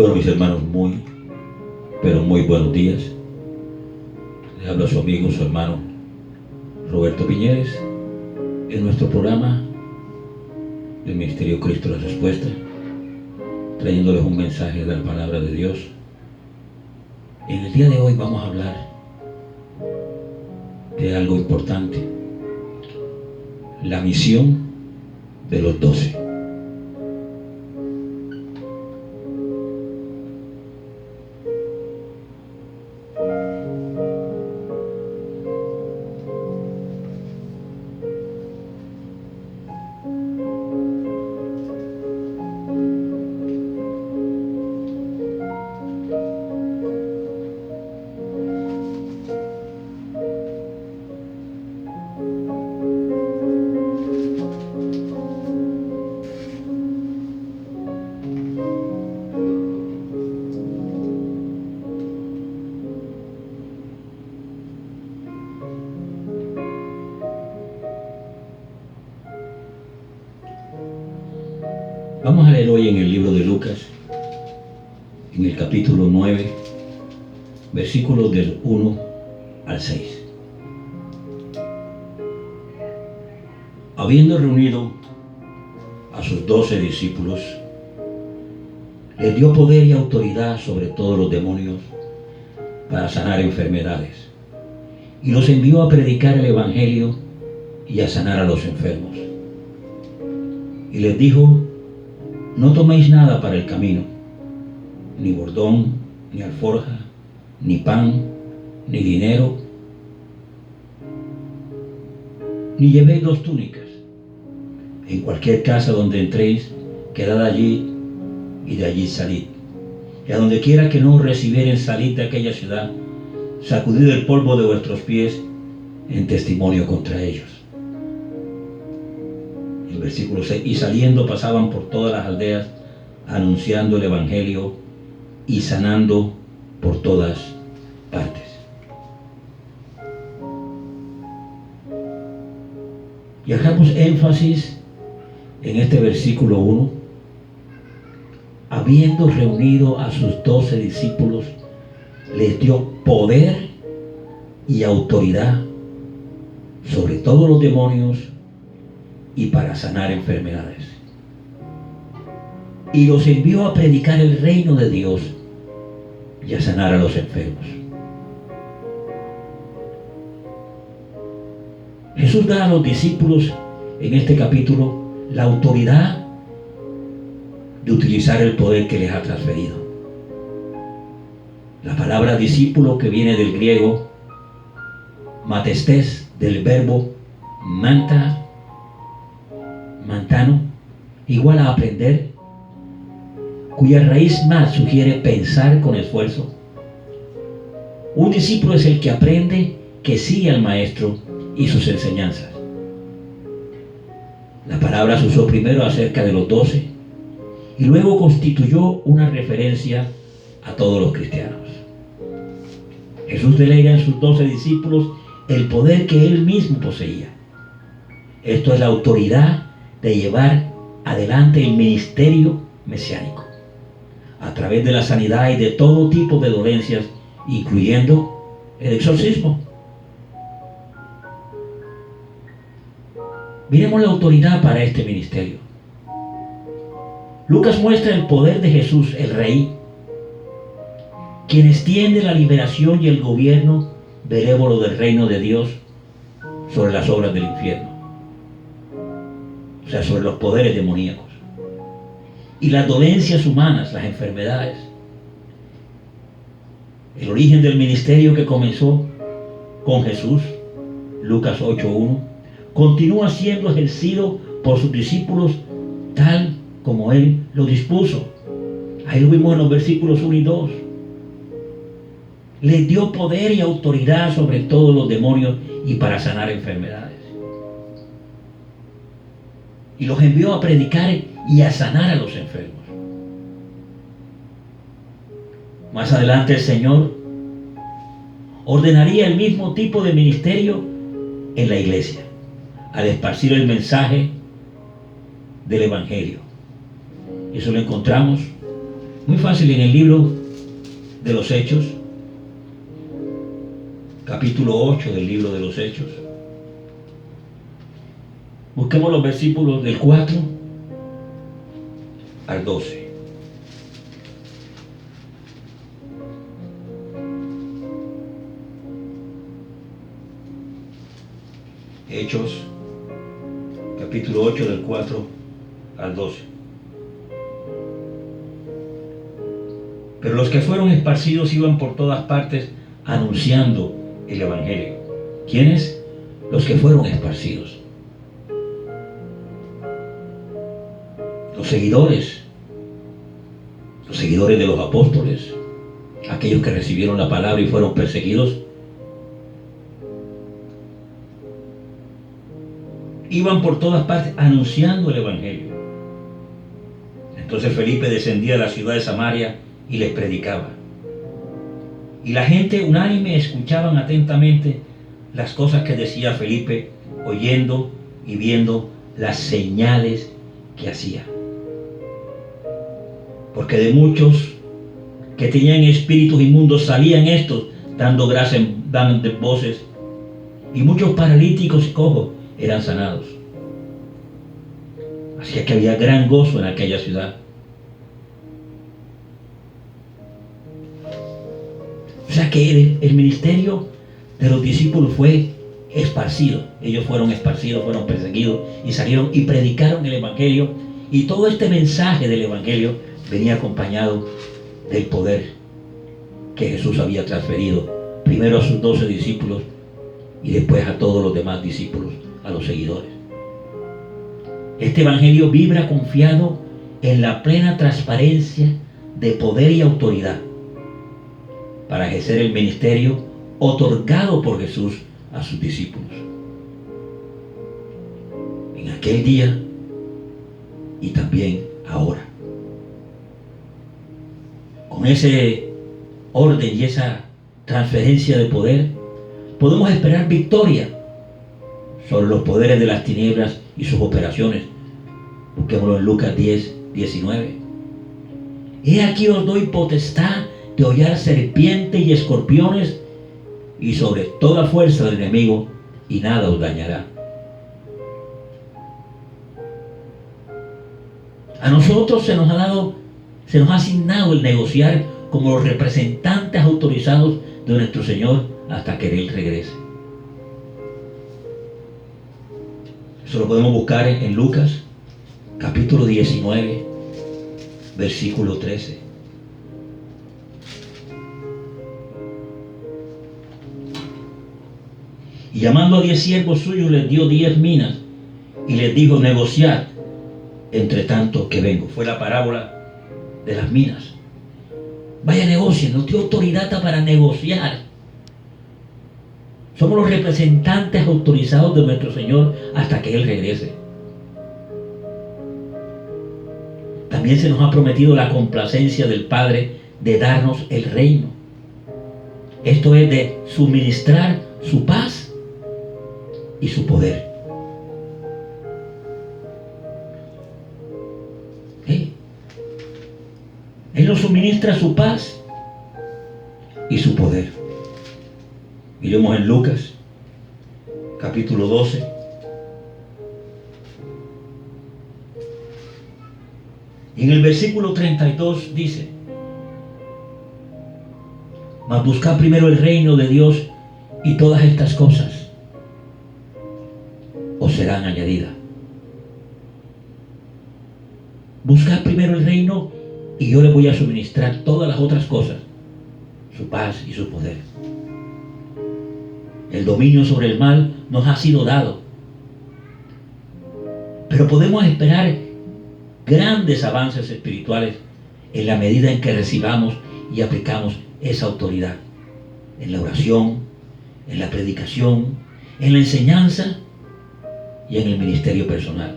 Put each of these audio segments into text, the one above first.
Bueno, mis hermanos, pero muy buenos días. Les habla su amigo, su hermano Roberto Piñeres, en nuestro programa del Ministerio Cristo la Respuesta, trayéndoles un mensaje de la palabra de Dios. En el día de hoy vamos a hablar de algo importante: la misión de los 12. Vamos a leer hoy en el libro de Lucas, en el capítulo 9, versículos del 1 al 6. Habiendo reunido a sus 12 discípulos, les dio poder y autoridad sobre todos los demonios para sanar enfermedades, y los envió a predicar el evangelio y a sanar a los enfermos. Y les dijo: no toméis nada para el camino, ni bordón, ni alforja, ni pan, ni dinero, ni llevéis 2 túnicas. En cualquier casa donde entréis, quedad allí y de allí salid. Y a donde quiera que no os recibieren, salid de aquella ciudad, sacudid el polvo de vuestros pies en testimonio contra ellos. El versículo 6: y saliendo pasaban por todas las aldeas, anunciando el evangelio y sanando por todas partes. Y hagamos énfasis en este versículo 1: habiendo reunido a sus 12 discípulos, les dio poder y autoridad sobre todos los demonios y para sanar enfermedades. Y los envió a predicar el reino de Dios y a sanar a los enfermos. Jesús da a los discípulos en este capítulo la autoridad de utilizar el poder que les ha transferido. La palabra discípulo, que viene del griego matestés, del verbo mantano, igual a aprender, cuya raíz más sugiere pensar con esfuerzo. Un discípulo es el que aprende, que sigue al maestro y sus enseñanzas. La palabra se usó primero acerca de los 12 y luego constituyó una referencia a todos los cristianos. Jesús delega en sus 12 discípulos el poder que él mismo poseía. Esto es la autoridad de llevar adelante el ministerio mesiánico a través de la sanidad y de todo tipo de dolencias, incluyendo el exorcismo. Miremos la autoridad para este ministerio. Lucas muestra el poder de Jesús, el Rey, quien extiende la liberación y el gobierno benévolo del reino de Dios sobre las obras del infierno, o sea, sobre los poderes demoníacos y las dolencias humanas, las enfermedades. El origen del ministerio que comenzó con Jesús, Lucas 8:1, continúa siendo ejercido por sus discípulos tal como él lo dispuso. Ahí lo vimos en los versículos 1 y 2. Les dio poder y autoridad sobre todos los demonios y para sanar enfermedades. Y los envió a predicar y a sanar a los enfermos. Más adelante el Señor ordenaría el mismo tipo de ministerio en la iglesia, al esparcir el mensaje del Evangelio. Eso lo encontramos Muy fácil, en el libro de los Hechos, capítulo 8 del libro de los Hechos. Busquemos los versículos del 4 al 12. Hechos, capítulo 8 del 4 al 12. Pero los que fueron esparcidos iban por todas partes anunciando el Evangelio. ¿Quiénes? Los que fueron esparcidos. Los seguidores de los apóstoles, aquellos que recibieron la palabra y fueron perseguidos, iban por todas partes anunciando el Evangelio. Entonces Felipe descendía a la ciudad de Samaria y les predicaba. Y la gente unánime escuchaban atentamente las cosas que decía Felipe, oyendo y viendo las señales que hacía. Porque de muchos que tenían espíritus inmundos salían estos dando voces, y muchos paralíticos y cojos eran sanados. Así que había gran gozo en aquella ciudad. O sea que el ministerio de los discípulos fue esparcido. Ellos fueron esparcidos, fueron perseguidos y salieron y predicaron el Evangelio. Y todo este mensaje del Evangelio venía acompañado del poder que Jesús había transferido primero a sus 12 discípulos y después a todos los demás discípulos, a los seguidores. Este Evangelio vibra confiado en la plena transparencia de poder y autoridad para ejercer el ministerio otorgado por Jesús a sus discípulos. En aquel día y también ahora. Con ese orden y esa transferencia de poder, podemos esperar victoria sobre los poderes de las tinieblas y sus operaciones. Busquémoslo en Lucas 10, 19. He aquí os doy potestad de hollar serpientes y escorpiones y sobre toda fuerza del enemigo, y nada os dañará. A nosotros se nos ha asignado el negociar como los representantes autorizados de nuestro Señor hasta que Él regrese. Eso lo podemos buscar en Lucas, capítulo 19, versículo 13. Y llamando a 10 siervos suyos, les dio 10 minas y les dijo: negociad entre tanto que vengo. Fue la parábola de las minas. Vaya, negocien, nos dio autoridad para negociar. Somos los representantes autorizados de nuestro Señor hasta que Él regrese. También se nos ha prometido la complacencia del Padre de darnos el reino. Esto es de suministrar su paz y su poder. Él nos suministra su paz y su poder. Miremos en Lucas, capítulo 12. Y en el versículo 32 dice: mas buscad primero el reino de Dios y todas estas cosas os serán añadidas. Buscad primero el reino y yo le voy a suministrar todas las otras cosas, su paz y su poder. El dominio sobre el mal nos ha sido dado, pero podemos esperar grandes avances espirituales en la medida en que recibamos y aplicamos esa autoridad en la oración, en la predicación, en la enseñanza y en el ministerio personal.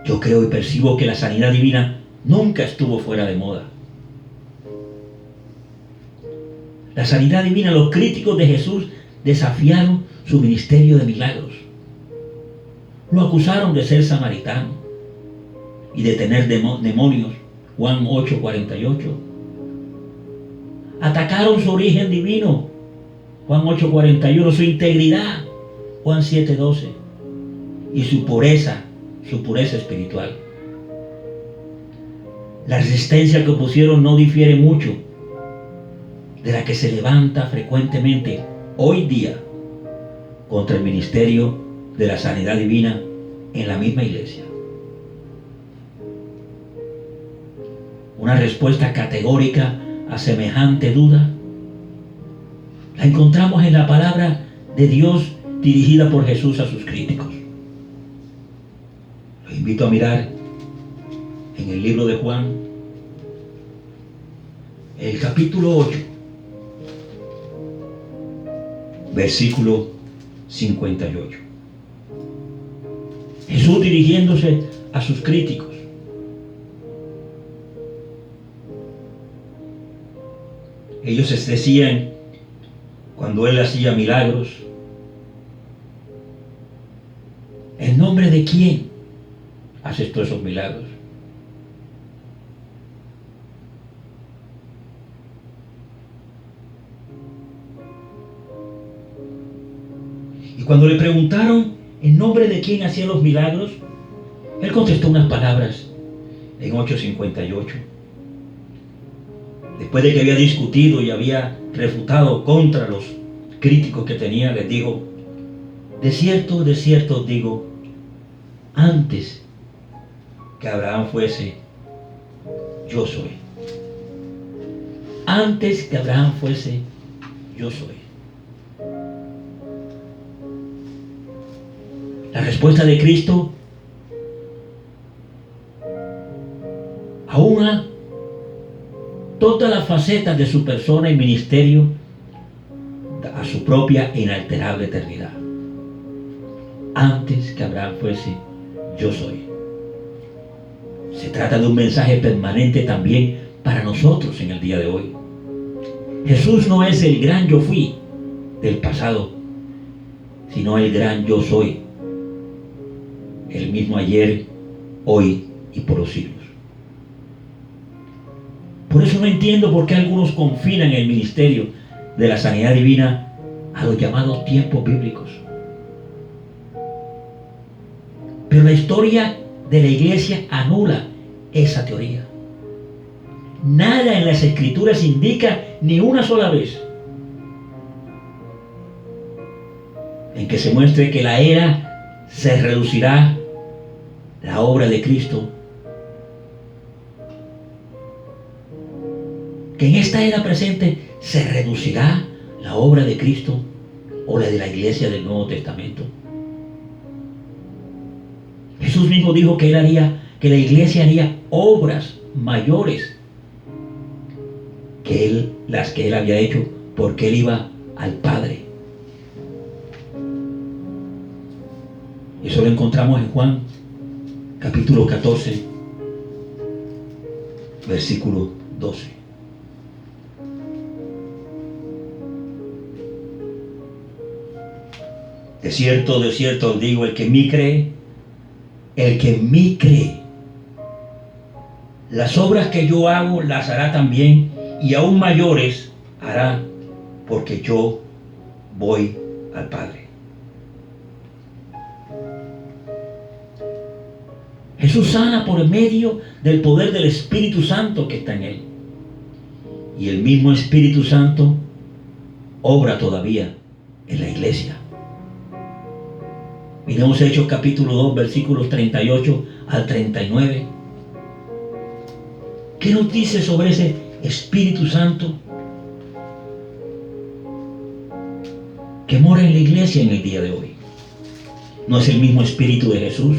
Yo creo y percibo que la sanidad divina nunca estuvo fuera de moda. La sanidad divina, los críticos de Jesús desafiaron su ministerio de milagros. Lo acusaron de ser samaritano. y detener demonios, Juan 8:48. Atacaron su origen divino, Juan 8:41, su integridad, Juan 7:12, y su pureza espiritual. La resistencia que opusieron no difiere mucho de la que se levanta frecuentemente hoy día contra el ministerio de la sanidad divina en la misma iglesia. Una respuesta categórica a semejante duda la encontramos en la palabra de Dios dirigida por Jesús a sus críticos. Los invito a mirar en el libro de Juan, el capítulo 8, versículo 58. Jesús dirigiéndose a sus críticos. Ellos decían, cuando Él hacía milagros, ¿en nombre de quién haces todos esos milagros? Y cuando le preguntaron en nombre de quién hacía los milagros, Él contestó unas palabras en 8:58. Después de que había discutido y había refutado contra los críticos que tenía, les dijo: de cierto os digo, antes que Abraham fuese, yo soy. Antes que Abraham fuese, yo soy. La respuesta de Cristo aúna todas las facetas de su persona y ministerio a su propia e inalterable eternidad. Antes que Abraham fuese, yo soy. Se trata de un mensaje permanente también para nosotros en el día de hoy. Jesús no es el gran yo fui del pasado, sino el gran yo soy, el mismo ayer, hoy y por los siglos. Por eso no entiendo por qué algunos confinan el ministerio de la sanidad divina a los llamados tiempos bíblicos. Pero la historia de la iglesia anula esa teoría. Nada en las escrituras indica ni una sola vez en que se muestre que la era se reducirá la obra de Cristo, que en esta era presente se reducirá la obra de Cristo o la de la iglesia del Nuevo Testamento. Jesús mismo dijo que que la iglesia haría obras mayores que las que Él había hecho, porque Él iba al Padre. Eso lo encontramos en Juan capítulo 14, versículo 12. De cierto os digo, el que en mí cree, las obras que yo hago las hará también, y aún mayores hará, porque yo voy al Padre. Jesús sana por medio del poder del Espíritu Santo que está en Él. Y el mismo Espíritu Santo obra todavía en la iglesia. Miremos Hechos capítulo 2, versículos 38 al 39. ¿Qué nos dice sobre ese Espíritu Santo que mora en la iglesia en el día de hoy? ¿No es el mismo Espíritu de Jesús?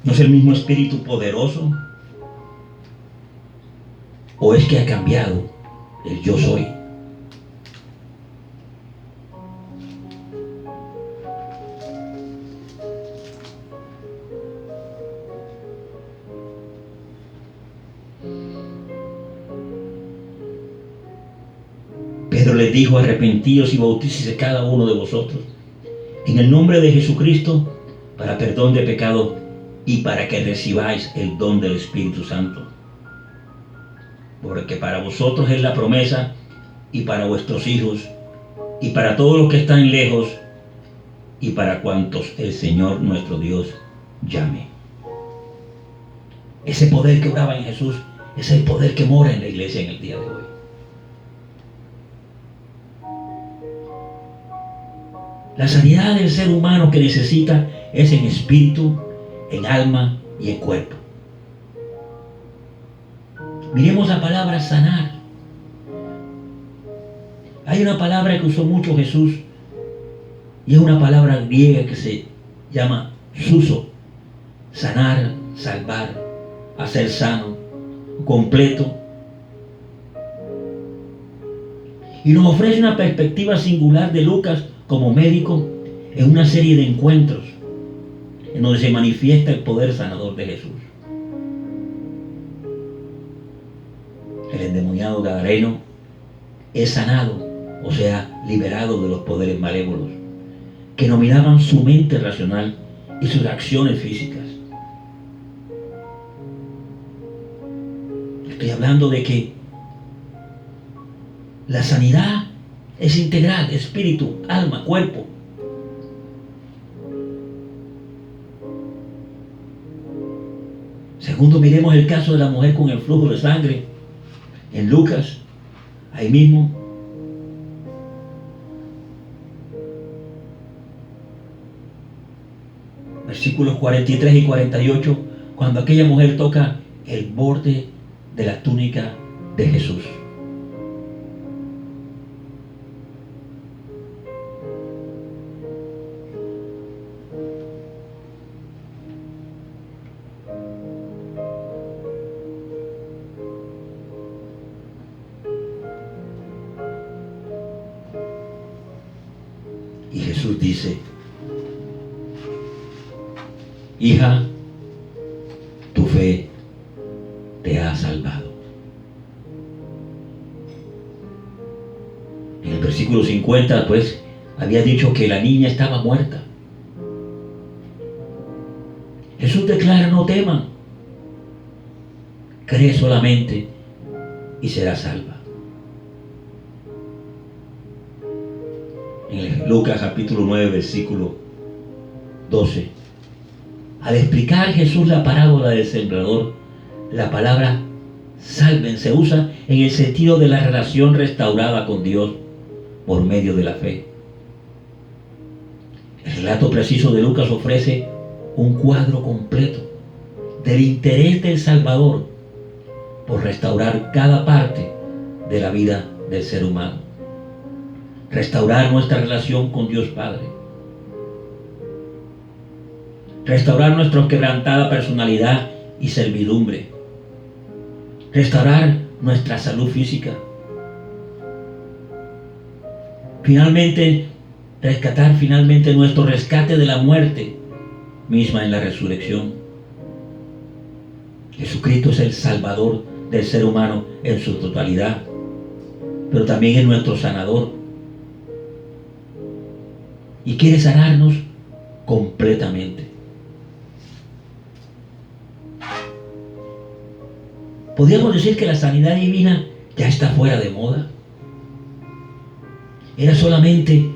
¿No es el mismo Espíritu poderoso? ¿O es que ha cambiado el yo soy? Pedro les dijo: arrepentíos y bautícese cada uno de vosotros en el nombre de Jesucristo para perdón de pecado, y para que recibáis el don del Espíritu Santo. Porque para vosotros es la promesa, y para vuestros hijos, y para todos los que están lejos, y para cuantos el Señor nuestro Dios llame. Ese poder que oraba en Jesús es el poder que mora en la iglesia en el día de hoy. La sanidad del ser humano que necesita es en espíritu, en alma y en cuerpo. Miremos la palabra sanar. Hay una palabra que usó mucho Jesús y es una palabra griega que se llama suso. Sanar, salvar, hacer sano, completo. Y nos ofrece una perspectiva singular de Lucas como médico en una serie de encuentros en donde se manifiesta el poder sanador de Jesús. El endemoniado gadareno es sanado, o sea, liberado de los poderes malévolos que dominaban su mente racional y sus acciones físicas. Estoy hablando de que la sanidad es integral, espíritu, alma, cuerpo. Segundo, miremos el caso de la mujer con el flujo de sangre en Lucas, ahí mismo. Versículos 43 y 48, cuando aquella mujer toca el borde de la túnica de Jesús. Y Jesús dice: hija, tu fe te ha salvado. En el versículo 50, pues, había dicho que la niña estaba muerta. Jesús declara: no teman, cree solamente y será salva. En Lucas capítulo 9, versículo 12, al explicar Jesús la parábola del sembrador, la palabra salven se usa en el sentido de la relación restaurada con Dios por medio de la fe. El relato preciso de Lucas ofrece un cuadro completo del interés del Salvador por restaurar cada parte de la vida del ser humano. Restaurar nuestra relación con Dios Padre. Restaurar nuestra quebrantada personalidad y servidumbre. Restaurar nuestra salud física. Finalmente, rescatar nuestro rescate de la muerte misma en la resurrección. Jesucristo es el Salvador del ser humano en su totalidad, pero también es nuestro sanador. Y quiere sanarnos completamente. Podríamos decir que la sanidad divina ya está fuera de moda. Era solamente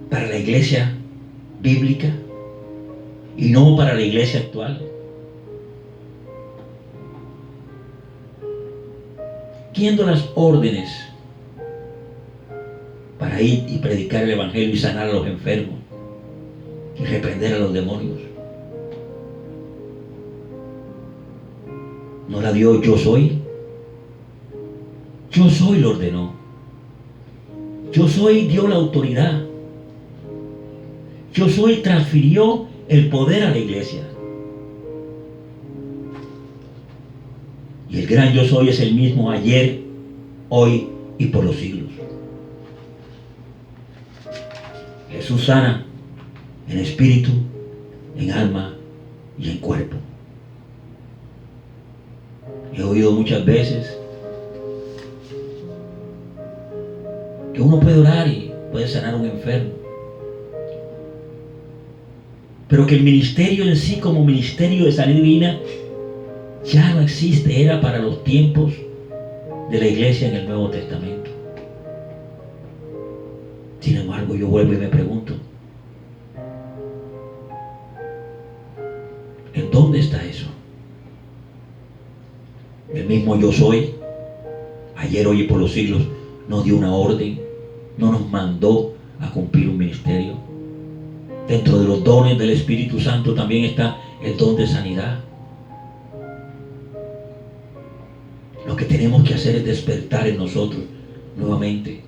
para la iglesia bíblica y no para la iglesia actual. Siguiendo las órdenes para ir y predicar el evangelio y sanar a los enfermos y reprender a los demonios. ¿No la dio Yo Soy? Yo Soy lo ordenó. Yo Soy dio la autoridad. Yo Soy transfirió el poder a la iglesia. Y el gran Yo Soy es el mismo ayer, hoy y por los siglos. Jesús sana en espíritu, en alma y en cuerpo. He oído muchas veces que uno puede orar y puede sanar a un enfermo, pero que el ministerio en sí como ministerio de sanidad divina ya no existe, era para los tiempos de la iglesia en el Nuevo Testamento. Sin embargo, yo vuelvo y me pregunto, ¿en dónde está eso? El mismo yo soy, ayer, hoy y por los siglos, nos dio una orden, no nos mandó a cumplir un ministerio. Dentro de los dones del Espíritu Santo también está el don de sanidad. Lo que tenemos que hacer es despertar en nosotros nuevamente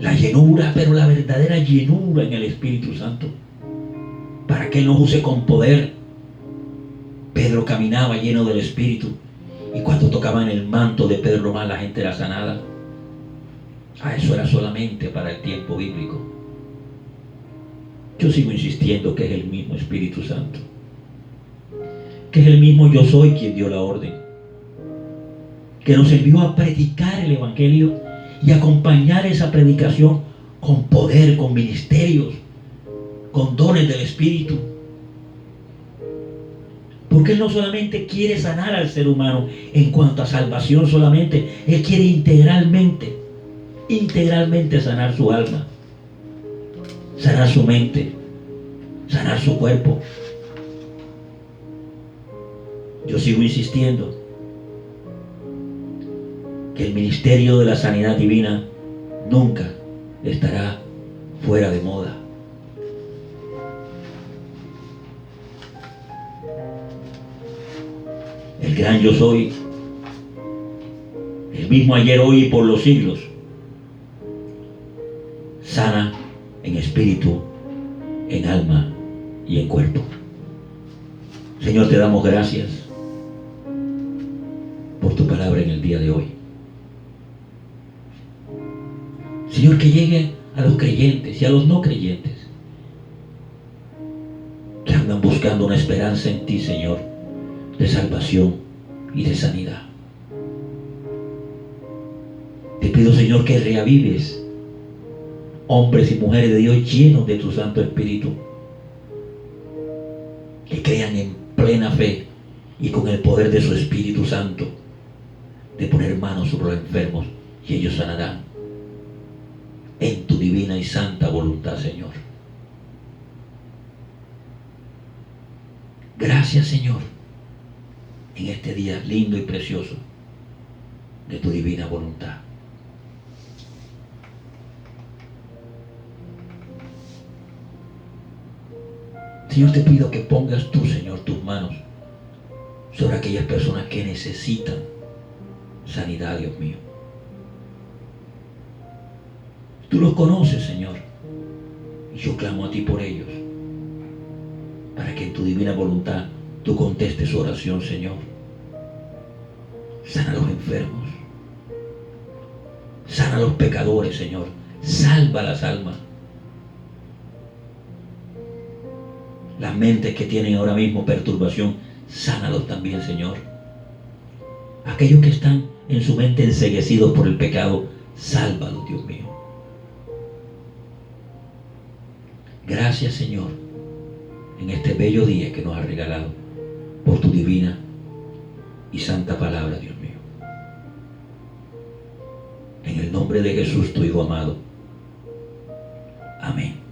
la llenura, pero la verdadera llenura en el Espíritu Santo, para que Él nos use con poder. Pedro caminaba lleno del Espíritu, y cuando tocaban el manto de Pedro nomás la gente era sanada. Eso era solamente para el tiempo bíblico. Yo sigo insistiendo que es el mismo Espíritu Santo, que es el mismo yo soy quien dio la orden, que nos envió a predicar el Evangelio y acompañar esa predicación con poder, con ministerios, con dones del Espíritu. Porque Él no solamente quiere sanar al ser humano en cuanto a salvación solamente, Él quiere integralmente sanar su alma, sanar su mente, sanar su cuerpo. Yo sigo insistiendo que el ministerio de la sanidad divina nunca estará fuera de moda. El gran yo soy, el mismo ayer, hoy y por los siglos, sana en espíritu, en alma y en cuerpo. Señor, te damos gracias por tu palabra en el día de hoy. Señor, que llegue a los creyentes y a los no creyentes que andan buscando una esperanza en ti, Señor, de salvación y de sanidad. Te pido, Señor, que reavives hombres y mujeres de Dios llenos de tu Santo Espíritu, que crean en plena fe y con el poder de su Espíritu Santo de poner manos sobre los enfermos y ellos sanarán en tu divina y santa voluntad, Señor. Gracias, Señor, en este día lindo y precioso de tu divina voluntad. Señor, te pido que pongas tú, Señor, tus manos sobre aquellas personas que necesitan sanidad, Dios mío. Tú los conoces, Señor, y yo clamo a ti por ellos, para que en tu divina voluntad tú contestes su oración, Señor. Sana a los enfermos, sana a los pecadores, Señor, salva las almas. Las mentes que tienen ahora mismo perturbación, sánalos también, Señor. Aquellos que están en su mente enceguecidos por el pecado, sálvalos, Dios mío. Gracias, Señor, en este bello día que nos has regalado por tu divina y santa palabra, Dios mío. En el nombre de Jesús, tu Hijo amado. Amén.